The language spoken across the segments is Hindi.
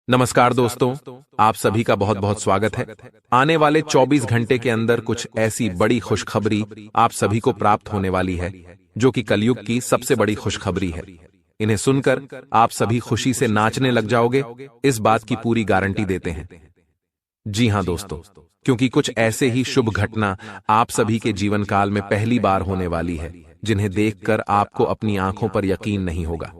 नमस्कार दोस्तों, आप सभी का बहुत बहुत स्वागत है। आने वाले 24 घंटे के अंदर कुछ ऐसी बड़ी खुशखबरी आप सभी को प्राप्त होने वाली है, जो कि कलयुग की सबसे बड़ी खुशखबरी है। इन्हें सुनकर आप सभी खुशी से नाचने लग जाओगे, इस बात की पूरी गारंटी देते हैं। जी हां दोस्तों, क्योंकि कुछ ऐसे ही शुभ घटना आप सभी के जीवन काल में पहली बार होने वाली है, जिन्हें देखकर आपको अपनी आंखों पर यकीन नहीं होगा।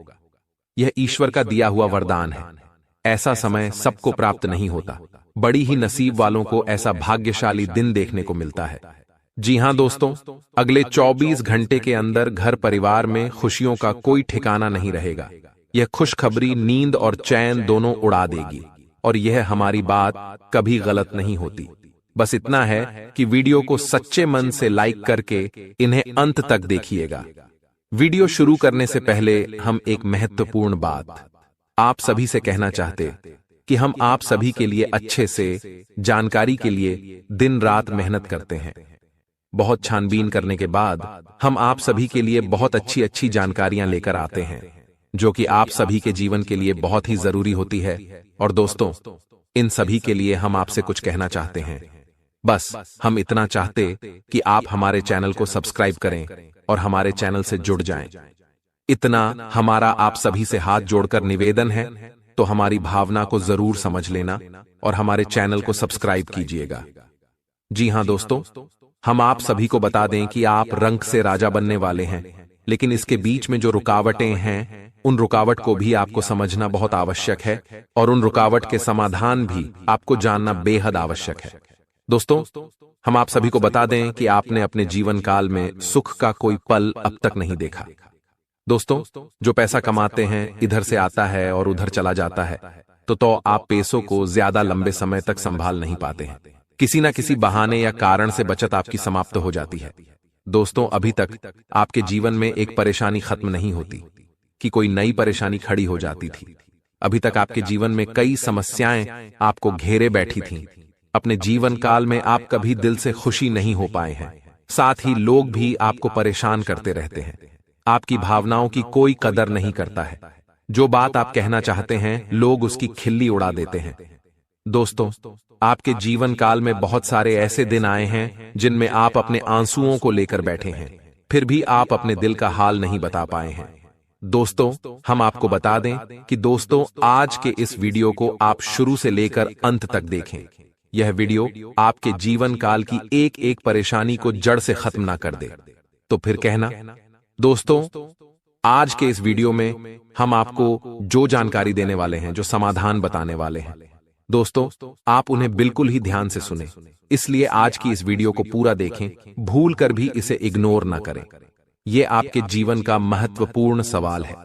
यह ईश्वर का दिया हुआ वरदान है। ऐसा समय सबको प्राप्त नहीं होता। बड़ी ही नसीब वालों को ऐसा भाग्यशाली दिन देखने को मिलता है। जी हां दोस्तों, अगले 24 घंटे के अंदर घर परिवार में खुशियों का कोई ठिकाना नहीं रहेगा। यह खुशखबरी नींद और चैन दोनों उड़ा देगी, और यह हमारी बात कभी गलत नहीं होती। बस इतना है कि वीडियो को सच्चे मन से लाइक करके इन्हें अंत तक देखिएगा। वीडियो शुरू करने से पहले हम एक महत्वपूर्ण बात आप सभी से कहना चाहते कि हम आप सभी के लिए अच्छे से जानकारी के लिए दिन रात मेहनत करते हैं। बहुत छानबीन करने के बाद हम आप सभी के लिए बहुत अच्छी अच्छी जानकारियां लेकर आते हैं, जो कि आप सभी के जीवन के लिए बहुत ही जरूरी होती है। और दोस्तों, इन सभी के लिए हम आपसे कुछ कहना चाहते हैं। बस हम इतना चाहते कि आप हमारे चैनल को सब्सक्राइब करें और हमारे चैनल से जुड़ जाएं। इतना हमारा आप सभी से हाथ जोड़कर निवेदन है, तो हमारी भावना को जरूर समझ लेना और हमारे चैनल को सब्सक्राइब कीजिएगा। जी हां दोस्तों, हम आप सभी को बता दें कि आप रंक से राजा बनने वाले हैं, लेकिन इसके बीच में जो रुकावटें हैं, उन रुकावट को भी आपको समझना बहुत आवश्यक है, और उन रुकावट के समाधान भी आपको जानना बेहद आवश्यक है। दोस्तों, हम आप सभी को बता दें कि आपने अपने जीवन काल में सुख का कोई पल अब तक नहीं देखा। दोस्तों, जो पैसा कमाते हैं इधर से आता है और उधर चला जाता है, तो आप पैसों को ज्यादा लंबे समय तक संभाल नहीं पाते हैं। किसी ना किसी बहाने या कारण से बचत आपकी समाप्त हो जाती है। दोस्तों, अभी तक आपके जीवन में एक परेशानी खत्म नहीं होती कि कोई नई परेशानी खड़ी हो जाती थी। अभी तक आपके जीवन में कई समस्याएं आपको घेरे बैठी थीं। अपने जीवन काल में आप कभी दिल से खुशी नहीं हो पाए हैं। साथ ही लोग भी आपको परेशान करते रहते हैं। आपकी भावनाओं की कोई कदर नहीं करता है। जो बात आप कहना चाहते हैं, लोग उसकी खिल्ली उड़ा देते हैं। दोस्तों, आपके जीवन काल में बहुत सारे ऐसे दिन आए हैं जिनमें आप अपने आंसुओं को लेकर बैठे हैं, फिर भी आप अपने दिल का हाल नहीं बता पाए हैं। दोस्तों, हम आपको बता दें कि दोस्तों, आज के इस वीडियो को आप शुरू से लेकर अंत तक देखें। यह वीडियो आपके जीवन काल की एक एक परेशानी को जड़ से खत्म ना कर दे, तो फिर कहना। दोस्तों, आज के इस वीडियो में हम आपको जो जानकारी देने वाले हैं, जो समाधान बताने वाले हैं, दोस्तों, आप उन्हें बिल्कुल ही ध्यान से सुनें। इसलिए आज की इस वीडियो को पूरा देखें, भूल कर भी इसे इग्नोर ना करें। यह आपके जीवन का महत्वपूर्ण सवाल है।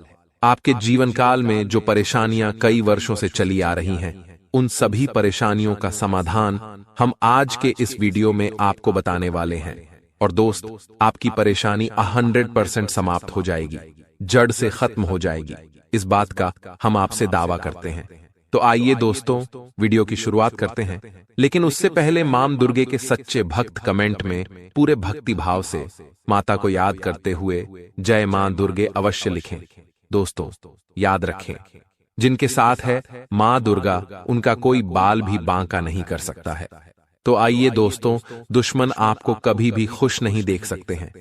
आपके जीवन काल में जो परेशानियां कई वर्षों से चली आ रही हैं, उन सभी परेशानियों का समाधान हम आज के इस वीडियो में आपको बताने वाले हैं। और दोस्त, आपकी परेशानी 100% समाप्त हो जाएगी, जड़ से खत्म हो जाएगी। इस बात का हम आपसे दावा करते हैं। तो आइए दोस्तों, वीडियो की शुरुआत करते हैं। लेकिन उससे पहले मां दुर्गे के सच्चे भक्त कमेंट में पूरे भक्ति भाव से माता को याद करते हुए जय मां दुर्गे अवश्य लिखें। दोस्तों, याद रखें, जिनके साथ है मां दुर्गा, उनका कोई बाल भी बांका नहीं कर सकता है। तो आइए दोस्तों, दुश्मन आपको कभी भी खुश नहीं देख सकते हैं।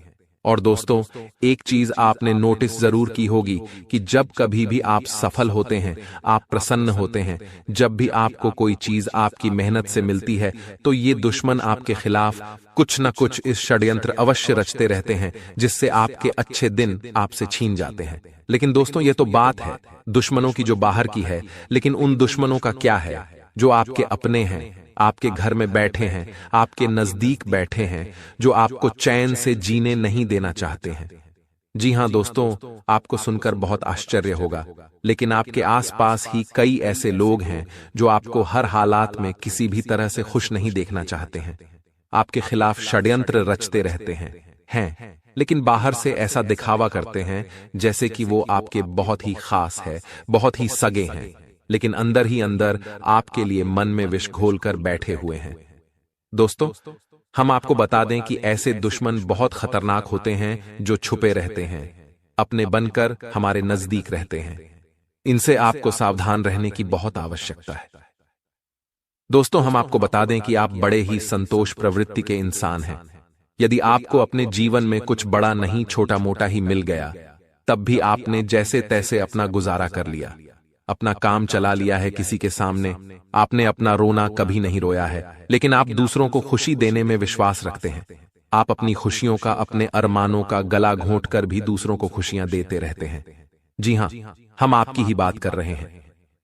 और दोस्तों, एक चीज आपने नोटिस जरूर की होगी कि जब कभी भी आप सफल होते हैं, आप प्रसन्न होते हैं, जब भी आपको कोई चीज आपकी मेहनत से मिलती है, तो ये दुश्मन आपके खिलाफ कुछ न कुछ इस षड्यंत्र अवश्य रचते रहते हैं, जिससे आपके अच्छे दिन आपसे छीन जाते हैं। लेकिन दोस्तों, ये तो बात है दुश्मनों की जो बाहर की है, लेकिन उन दुश्मनों का क्या है जो आपके अपने हैं, आपके घर में बैठे हैं, आपके नजदीक बैठे हैं, जो आपको चैन से जीने नहीं देना चाहते हैं। जी हां दोस्तों, आपको सुनकर बहुत आश्चर्य होगा, लेकिन आपके आसपास ही कई ऐसे लोग हैं जो आपको हर हालात में किसी भी तरह से खुश नहीं देखना चाहते हैं। आपके खिलाफ षड्यंत्र रचते रहते हैं, लेकिन बाहर से ऐसा दिखावा करते हैं जैसे कि वो आपके बहुत ही खास है, बहुत ही सगे हैं, लेकिन अंदर ही अंदर आपके लिए मन में विष घोल कर बैठे हुए हैं। दोस्तों, हम आपको बता दें कि ऐसे दुश्मन बहुत खतरनाक होते हैं जो छुपे रहते हैं, अपने बनकर हमारे नजदीक रहते हैं। इनसे आपको सावधान रहने की बहुत आवश्यकता है। दोस्तों, हम आपको बता दें कि आप बड़े ही संतोष प्रवृत्ति के इंसान हैं। यदि आपको अपने जीवन में कुछ बड़ा नहीं छोटा मोटा ही मिल गया, तब भी आपने जैसे तैसे अपना गुजारा कर लिया, अपना काम चला लिया है किसी के सामने। आपने अपना रोना कभी नहीं रोया है, लेकिन आप दूसरों को खुशी देने में विश्वास रखते हैं। आप अपनी खुशियों का, अपने अरमानों का गला घोंट कर भी दूसरों को खुशियां देते रहते हैं। जी हां, हम आपकी ही बात कर रहे हैं।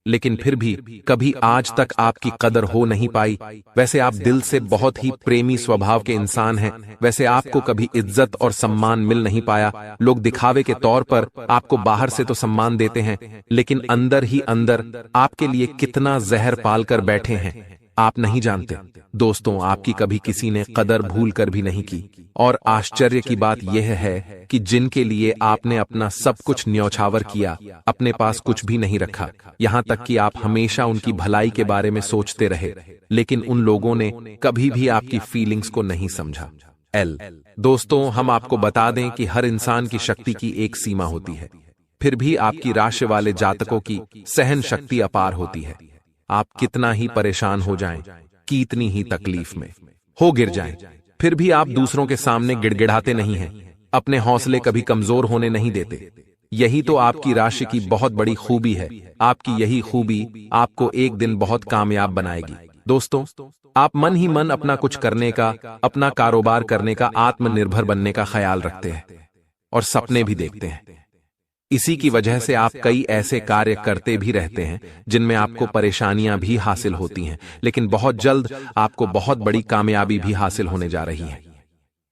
लेकिन फिर भी कभी आज तक आपकी कदर हो नहीं पाई। वैसे आप दिल से बहुत ही प्रेमी स्वभाव के इंसान हैं। वैसे आपको कभी इज्जत और सम्मान मिल नहीं पाया। लोग दिखावे के तौर पर आपको बाहर से तो सम्मान देते हैं, लेकिन अंदर ही अंदर आपके लिए कितना जहर पाल कर बैठे हैं, आप नहीं जानते। दोस्तों, आपकी कभी किसी ने कदर भूल कर भी नहीं की। और आश्चर्य की बात यह है कि जिनके लिए आपने अपना सब कुछ न्यौछावर किया, अपने पास कुछ भी नहीं रखा, यहां तक कि आप हमेशा उनकी भलाई के बारे में सोचते रहे, लेकिन उन लोगों ने कभी भी आपकी फीलिंग्स को नहीं समझा। दोस्तों, हम आपको बता दें कि हर इंसान की शक्ति की एक सीमा होती है। फिर भी आपकी राशि वाले जातकों की सहन शक्ति अपार होती है। आप कितना ही परेशान हो जाएं, कितनी ही तकलीफ में हो गिर जाएं, फिर भी आप दूसरों के सामने गिड़गिड़ाते नहीं हैं, अपने हौसले कभी कमजोर होने नहीं देते। यही तो आपकी राशि की बहुत बड़ी खूबी है। आपकी यही खूबी आपको एक दिन बहुत कामयाब बनाएगी। दोस्तों, आप मन ही मन अपना कुछ करने का, अपना कारोबार करने का, आत्मनिर्भर बनने का ख्याल रखते हैं और सपने भी देखते हैं। इसी की वजह से आप कई ऐसे कार्य करते भी रहते हैं जिनमें आपको परेशानियां भी हासिल होती हैं, लेकिन बहुत जल्द आपको बहुत बड़ी कामयाबी भी हासिल होने जा रही है।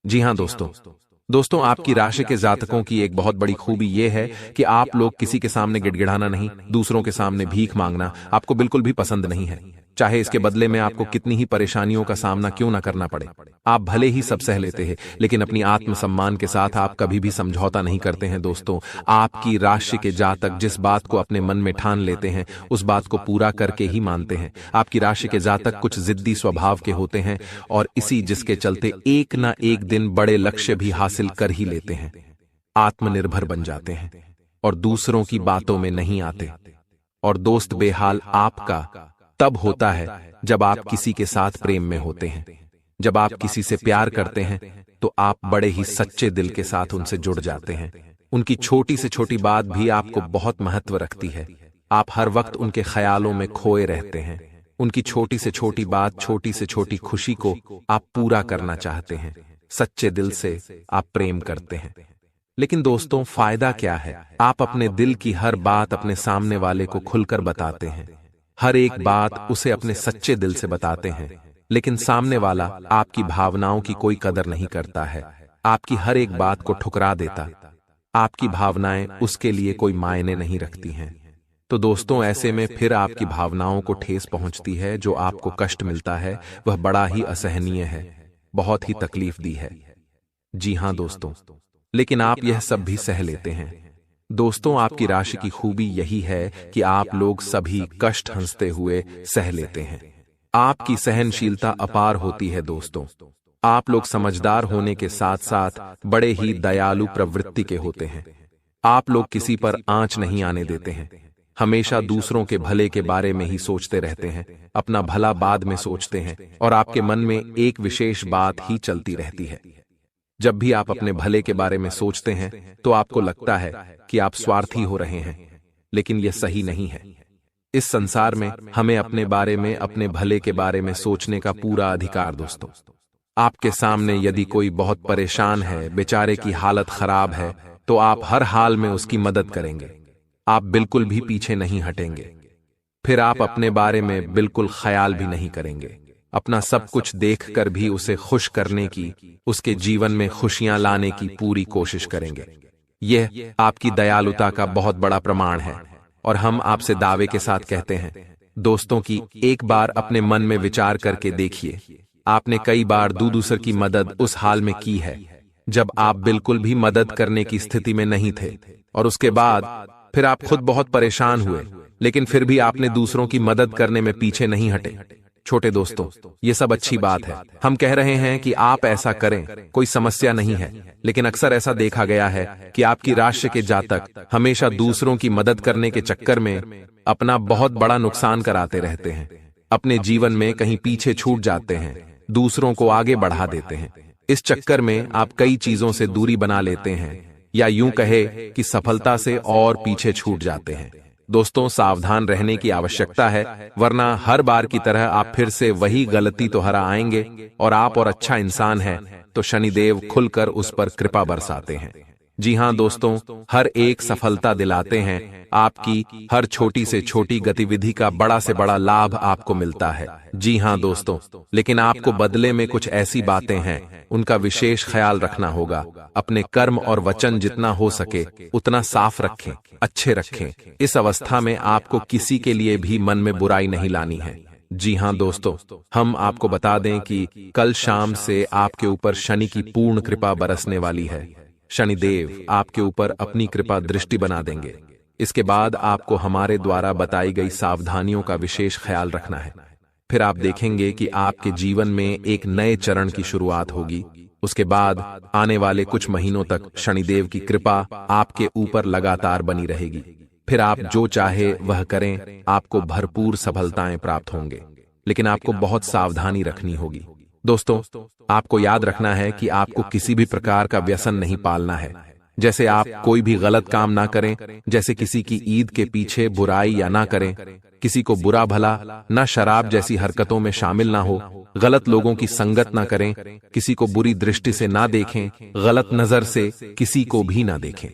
जी हां दोस्तों, आपकी राशि के जातकों की एक बहुत बड़ी खूबी यह है कि आप लोग किसी के सामने गिड़गिड़ाना नहीं, दूसरों के सामने भीख मांगना आपको बिल्कुल भी पसंद नहीं है। चाहे इसके बदले में आपको कितनी ही परेशानियों का सामना क्यों ना करना पड़े, आप भले ही सब सह लेते हैं, लेकिन अपनी आत्मसम्मान के साथ आप कभी भी समझौता नहीं करते हैं। दोस्तों, आपकी राशि के जातक जिस बात को अपने मन में ठान लेते हैं, उस बात को पूरा करके ही मानते हैं। आपकी राशि के जातक कुछ जिद्दी स्वभाव के होते हैं और इसी जिसके चलते एक ना एक दिन बड़े लक्ष्य भी हासिल कर ही लेते हैं, आत्मनिर्भर बन जाते हैं और दूसरों की बातों में नहीं आते। और दोस्त, बेहाल आपका तब होता है जब आप किसी के साथ प्रेम में होते हैं। जब आप किसी से प्यार करते हैं तो आप बड़े ही सच्चे दिल के साथ उनसे जुड़ जाते हैं। उनकी छोटी से छोटी बात भी आपको बहुत महत्व रखती है। आप हर वक्त उनके ख्यालों में खोए रहते हैं। उनकी छोटी से छोटी बात, छोटी से छोटी खुशी को आप पूरा करना चाहते हैं। सच्चे दिल से आप प्रेम करते हैं। लेकिन दोस्तों, फायदा क्या है? आप अपने दिल की हर बात अपने सामने वाले को खुलकर बताते हैं, हर एक बात उसे अपने सच्चे दिल से बताते हैं, लेकिन सामने वाला आपकी भावनाओं की कोई कदर नहीं करता है, आपकी हर एक बात को ठुकरा देता। आपकी भावनाएं उसके लिए कोई मायने नहीं रखती हैं। तो दोस्तों, ऐसे में फिर आपकी भावनाओं को ठेस पहुंचती है। जो आपको कष्ट मिलता है वह बड़ा ही असहनीय है, बहुत ही तकलीफ दी है। जी हां दोस्तों, लेकिन आप यह सब भी सह लेते हैं। दोस्तों, आपकी राशि की खूबी यही है कि आप लोग सभी कष्ट हंसते हुए सह लेते हैं। आपकी सहनशीलता अपार होती है। दोस्तों, आप लोग समझदार होने के साथ साथ बड़े ही दयालु प्रवृत्ति के होते हैं। आप लोग किसी पर आंच नहीं आने देते हैं, हमेशा दूसरों के भले के बारे में ही सोचते रहते हैं, अपना भला बाद में सोचते हैं और आपके मन में एक विशेष बात ही चलती रहती है। जब भी आप अपने भले के बारे में सोचते हैं तो आपको लगता है कि आप स्वार्थी हो रहे हैं, लेकिन यह सही नहीं है। इस संसार में हमें अपने बारे में, अपने भले के बारे में सोचने का पूरा अधिकार। दोस्तों, आपके सामने यदि कोई बहुत परेशान है, बेचारे की हालत खराब है, तो आप हर हाल में उसकी मदद करेंगे, आप बिल्कुल भी पीछे नहीं हटेंगे। फिर आप अपने बारे में बिल्कुल ख्याल भी नहीं करेंगे, अपना सब कुछ देखकर भी उसे खुश करने की, उसके जीवन में खुशियां लाने की पूरी कोशिश करेंगे। यह आपकी दयालुता का बहुत बड़ा प्रमाण है और हम आपसे दावे के साथ कहते हैं दोस्तों कि एक बार अपने मन में विचार करके देखिए, आपने कई बार दूसर की मदद उस हाल में की है जब आप बिल्कुल भी मदद करने की स्थिति में नहीं थे, और उसके बाद फिर आप खुद बहुत परेशान हुए, लेकिन फिर भी आपने दूसरों की मदद करने में पीछे नहीं हटे। छोटे दोस्तों, ये सब अच्छी बात है, हम कह रहे हैं कि आप ऐसा करें, कोई समस्या नहीं है। लेकिन अक्सर ऐसा देखा गया है कि आपकी राशि के जातक हमेशा दूसरों की मदद करने के चक्कर में अपना बहुत बड़ा नुकसान कराते रहते हैं, अपने जीवन में कहीं पीछे छूट जाते हैं, दूसरों को आगे बढ़ा देते हैं। इस चक्कर में आप कई चीजों से दूरी बना लेते हैं, या यूं कहे कि सफलता से और पीछे छूट जाते हैं। दोस्तों, सावधान रहने की आवश्यकता है, वरना हर बार की तरह आप फिर से वही गलती तो हरा आएंगे, और आप और अच्छा इंसान है तो शनिदेव खुलकर उस पर कृपा बरसाते हैं। जी हां दोस्तों, हर एक सफलता दिलाते हैं, आपकी हर छोटी से छोटी गतिविधि का बड़ा से बड़ा लाभ आपको मिलता है। जी हां दोस्तों, लेकिन आपको बदले में कुछ ऐसी बातें हैं, उनका विशेष ख्याल रखना होगा। अपने कर्म और वचन जितना हो सके उतना साफ रखें, अच्छे रखें। इस अवस्था में आपको किसी के लिए भी मन में बुराई नहीं लानी है। जी हां दोस्तों, हम आपको बता दें कि कल शाम से आपके ऊपर शनि की पूर्ण कृपा बरसने वाली है। शनिदेव आपके ऊपर अपनी कृपा दृष्टि बना देंगे। इसके बाद आपको हमारे द्वारा बताई गई सावधानियों का विशेष ख्याल रखना है। फिर आप देखेंगे कि आपके जीवन में एक नए चरण की शुरुआत होगी। उसके बाद आने वाले कुछ महीनों तक शनिदेव की कृपा आपके ऊपर लगातार बनी रहेगी। फिर आप जो चाहे वह करें, आपको भरपूर सफलताएं प्राप्त होंगे। लेकिन आपको बहुत सावधानी रखनी होगी। दोस्तों, आपको याद रखना है कि आपको किसी भी प्रकार का व्यसन नहीं पालना है। जैसे आप कोई भी गलत काम ना करें, जैसे किसी की ईद के पीछे बुराई या ना करें, किसी को बुरा भला, ना शराब जैसी हरकतों में शामिल ना हो, गलत लोगों की संगत ना करें, किसी को बुरी दृष्टि से ना देखें, गलत नजर से किसी को भी ना देखें।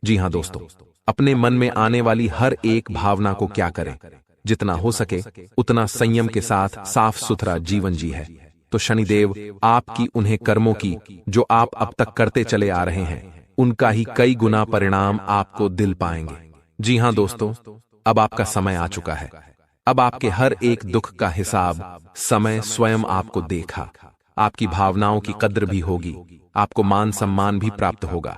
जी हां दोस्तों, अपने मन में आने वाली हर एक भावना को क्या करें, जितना हो सके उतना संयम के साथ साफ सुथरा जीवन जी है, तो शनिदेव आपकी उन्हें कर्मों की जो आप अब तक करते चले आ रहे हैं, उनका ही कई गुना परिणाम आपको दिल पाएंगे। जी हां दोस्तों, अब आपका समय आ चुका है। अब आपके हर एक दुख का हिसाब समय स्वयं आपको देखा। आपकी भावनाओं की कद्र भी होगी, आपको मान सम्मान भी प्राप्त होगा।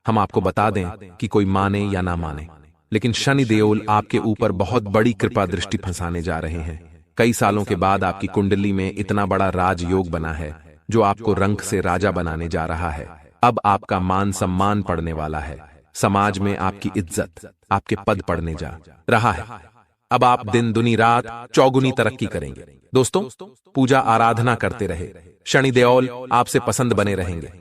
हम आपको बता दें कि कोई माने या ना माने, लेकिन शनि देओल आपके ऊपर बहुत बड़ी कृपा दृष्टि फंसाने जा रहे हैं। कई सालों के बाद आपकी कुंडली में इतना बड़ा राजयोग बना है जो आपको रंक से राजा बनाने जा रहा है। अब आपका मान सम्मान पड़ने वाला है, समाज में आपकी इज्जत, आपके पद पड़ने जा रहा है। अब आप दिन दुनी रात चौगुनी तरक्की करेंगे। दोस्तों, पूजा आराधना करते रहे, शनि देओल आपसे पसंद बने रहेंगे।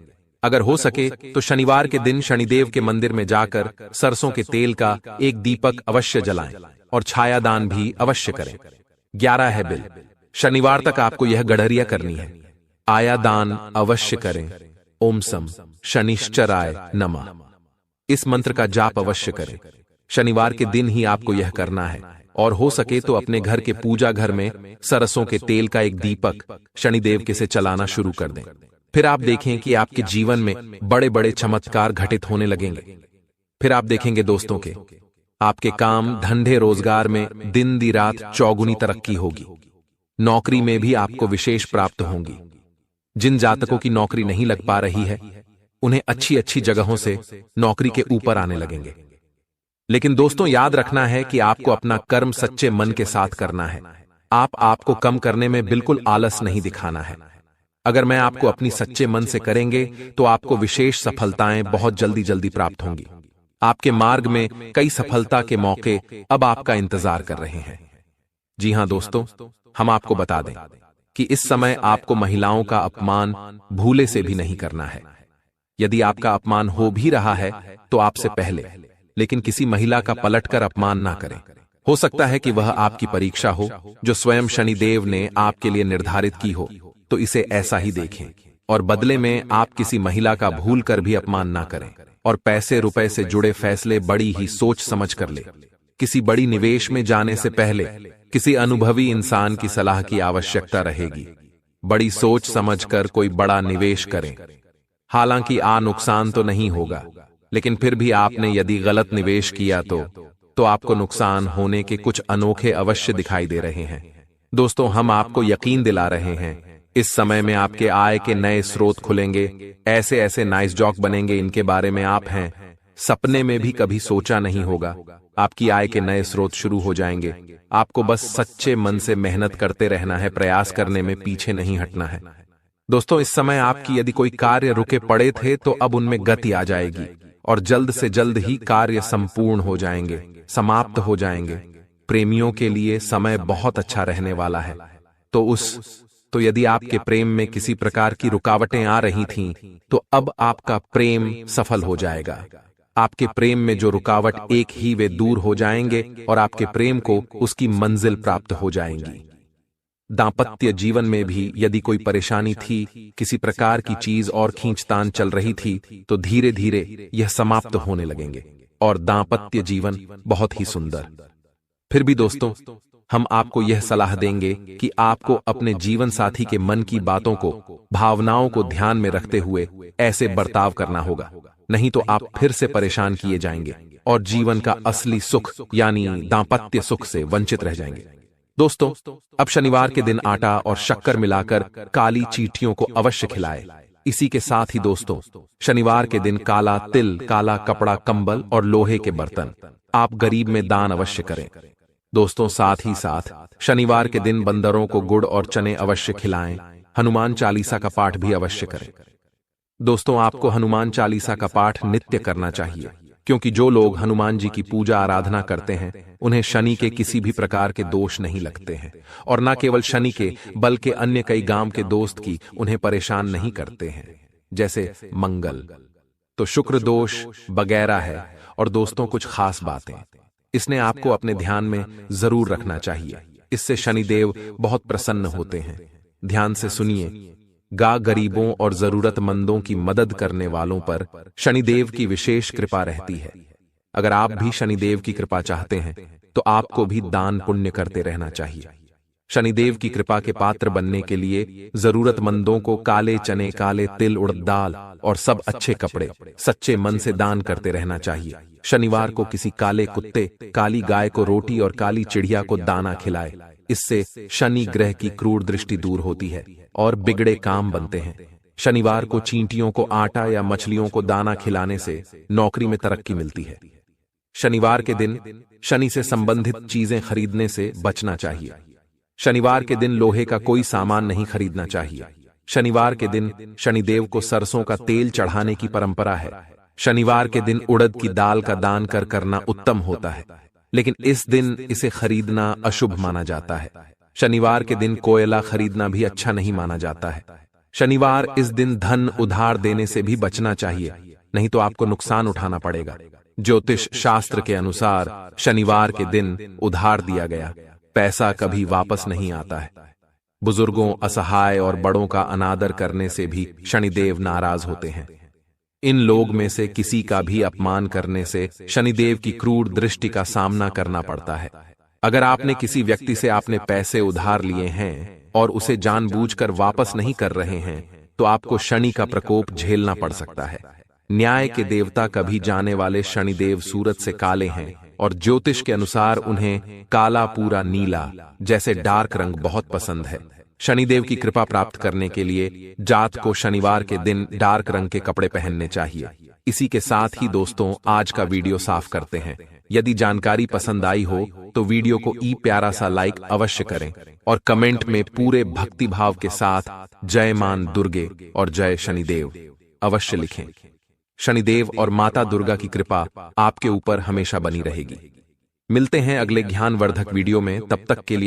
अगर हो सके तो शनिवार के दिन शनिदेव के मंदिर में जाकर सरसों के तेल का एक दीपक अवश्य जलाएं और छायादान भी अवश्य करें। 11 है बिल, शनिवार तक आपको यह गड़हरिया करनी है। आया दान अवश्य करें। ओम सम शनिश्चराय नमः, इस मंत्र का जाप अवश्य करें। शनिवार के दिन ही आपको यह करना है, और हो सके तो अपने घर के पूजा घर में सरसों के तेल का एक दीपक शनिदेव के से चलाना शुरू कर दें। फिर आप देखें कि आपके जीवन में बड़े बड़े चमत्कार घटित होने लगेंगे। फिर आप देखेंगे दोस्तों के आपके काम धंधे रोजगार में दिन दी रात चौगुनी तरक्की होगी। नौकरी में भी आपको विशेष प्राप्त होंगी। जिन जातकों की नौकरी नहीं लग पा रही है, उन्हें अच्छी अच्छी जगहों से नौकरी के ऊपर आने लगेंगे। लेकिन दोस्तों, याद रखना है कि आपको अपना कर्म सच्चे मन के साथ करना है। आपको कम करने में बिल्कुल आलस नहीं दिखाना है। अगर मैं आपको अपनी सच्चे मन से करेंगे तो आपको विशेष सफलताएं बहुत जल्दी जल्दी प्राप्त होंगी। आपके मार्ग में कई सफलता के मौके अब आपका इंतजार कर रहे हैं। जी हां दोस्तों, हम आपको बता दें कि इस समय आपको महिलाओं का अपमान भूले से भी नहीं करना है। यदि आपका अपमान हो भी रहा है तो आपसे पहले, लेकिन किसी महिला का पलटकर अपमान ना करें। हो सकता है कि वह आपकी परीक्षा हो जो स्वयं शनिदेव ने आपके लिए निर्धारित की हो, तो इसे ऐसा ही देखें, और बदले में आप किसी महिला का भूल कर भी अपमान ना करें। और पैसे रुपए से जुड़े फैसले बड़ी ही सोच समझ कर ले। किसी बड़ी निवेश में जाने से पहले किसी अनुभवी इंसान की सलाह की आवश्यकता रहेगी। बड़ी सोच समझकर कोई बड़ा निवेश करें। हालांकि नुकसान तो नहीं होगा, लेकिन फिर भी आपने यदि गलत निवेश किया तो आपको नुकसान होने के कुछ अनोखे अवश्य दिखाई दे रहे हैं। दोस्तों, हम आपको यकीन दिला रहे हैं, इस समय में आपके आय के नए स्रोत खुलेंगे। ऐसे ऐसे नाइस जॉक बनेंगे, इनके बारे में आप हैं सपने में भी कभी सोचा नहीं होगा। आपकी आय के नए स्रोत शुरू हो जाएंगे। आपको बस सच्चे मन से मेहनत करते रहना है, प्रयास करने में पीछे नहीं हटना है। दोस्तों, इस समय आपकी यदि कोई कार्य रुके पड़े थे तो अब उनमें गति आ जाएगी और जल्द से जल्द ही कार्य संपूर्ण हो जाएंगे, समाप्त हो जाएंगे। प्रेमियों के लिए समय बहुत अच्छा रहने वाला है। तो यदि आपके प्रेम में किसी प्रकार की रुकावटें आ रही थीं, तो अब आपका प्रेम सफल हो जाएगा। आपके प्रेम में जो रुकावट एक ही वे दूर हो जाएंगे और आपके प्रेम को उसकी मंजिल प्राप्त हो जाएंगी। दांपत्य जीवन में भी यदि कोई परेशानी थी, किसी प्रकार की चीज और खींचतान चल रही थी, तो धीरे धीरे यह समाप्त होने लगेंगे और दांपत्य जीवन बहुत ही सुंदर। फिर भी दोस्तों, हम आपको यह सलाह देंगे कि आपको अपने जीवन साथी के मन की बातों को, भावनाओं को ध्यान में रखते हुए ऐसे बर्ताव करना होगा, नहीं तो आप फिर से परेशान किए जाएंगे और जीवन का असली सुख यानी दांपत्य सुख से वंचित रह जाएंगे। दोस्तों, अब शनिवार के दिन आटा और शक्कर मिलाकर काली चींटियों को अवश्य खिलाएं। इसी के साथ ही दोस्तों, शनिवार के दिन काला तिल, काला कपड़ा, कंबल और लोहे के बर्तन आप गरीब में दान अवश्य करें। दोस्तों, साथ ही साथ शनिवार के दिन बंदरों को गुड़ और चने अवश्य खिलाएं। हनुमान चालीसा का पाठ भी अवश्य करें। दोस्तों, आपको हनुमान चालीसा का पाठ नित्य करना चाहिए, क्योंकि जो लोग हनुमान जी की पूजा आराधना करते हैं उन्हें शनि के किसी भी प्रकार के दोष नहीं लगते हैं, और न केवल शनि के बल्कि अन्य कई गांव के दोस्त की उन्हें परेशान नहीं करते हैं, जैसे मंगल, तो शुक्र दोष वगैरह है। और दोस्तों, कुछ खास बातें इसने आपको अपने ध्यान में जरूर रखना चाहिए। इससे शनिदेव बहुत प्रसन्न होते हैं। ध्यान से सुनिए। गरीबों और जरूरतमंदों की मदद करने वालों पर शनिदेव की विशेष कृपा रहती है। अगर आप भी शनिदेव की कृपा चाहते हैं तो आपको भी दान पुण्य करते रहना चाहिए। शनिदेव की कृपा के पात्र बनने के लिए जरूरतमंदों को काले चने, काले तिल, उड़द दाल और सब अच्छे कपड़े सच्चे मन से दान करते रहना चाहिए। शनिवार को किसी काले कुत्ते, काली गाय को रोटी और काली चिड़िया को दाना खिलाए। इससे शनि ग्रह की क्रूर दृष्टि दूर होती है और बिगड़े काम बनते हैं। शनिवार को चींटियों को आटा या मछलियों को दाना खिलाने से नौकरी में तरक्की मिलती है। शनिवार के दिन शनि से संबंधित चीजें खरीदने से बचना चाहिए। शनिवार के दिन लोहे का कोई सामान नहीं खरीदना चाहिए। शनिवार के दिन शनिदेव को सरसों का तेल चढ़ाने की परंपरा है। शनिवार के दिन उड़द की दाल का दान करना उत्तम होता है, लेकिन इस दिन इसे खरीदना अशुभ माना जाता है। शनिवार के दिन कोयला खरीदना भी अच्छा नहीं माना जाता है। शनिवार इस दिन धन उधार देने से भी बचना चाहिए, नहीं तो आपको नुकसान उठाना पड़ेगा। ज्योतिष शास्त्र के अनुसार शनिवार के दिन उधार दिया गया पैसा कभी वापस नहीं आता है। बुजुर्गों, असहाय और बड़ों का अनादर करने से भी शनिदेव नाराज होते हैं। इन लोग में से किसी का भी अपमान करने से शनिदेव की क्रूर दृष्टि का सामना करना पड़ता है। अगर आपने किसी व्यक्ति से आपने पैसे उधार लिए हैं और उसे जानबूझकर वापस नहीं कर रहे हैं, तो आपको शनि का प्रकोप झेलना पड़ सकता है। न्याय के देवता कभी जाने वाले शनिदेव सूरज से काले हैं और ज्योतिष के अनुसार उन्हें काला, पूरा नीला जैसे डार्क रंग बहुत पसंद है। शनिदेव की कृपा प्राप्त करने के लिए जात को शनिवार के दिन डार्क रंग के कपड़े पहनने चाहिए। इसी के साथ ही दोस्तों, आज का वीडियो साफ करते हैं। यदि जानकारी पसंद आई हो तो वीडियो को प्यारा सा लाइक अवश्य करें और कमेंट में पूरे भक्ति भाव के साथ जय मां दुर्गे और जय शनिदेव अवश्य लिखें। शनिदेव और माता दुर्गा की कृपा आपके ऊपर हमेशा बनी रहेगी। मिलते हैं अगले ज्ञानवर्धक वीडियो में, तब तक के लिए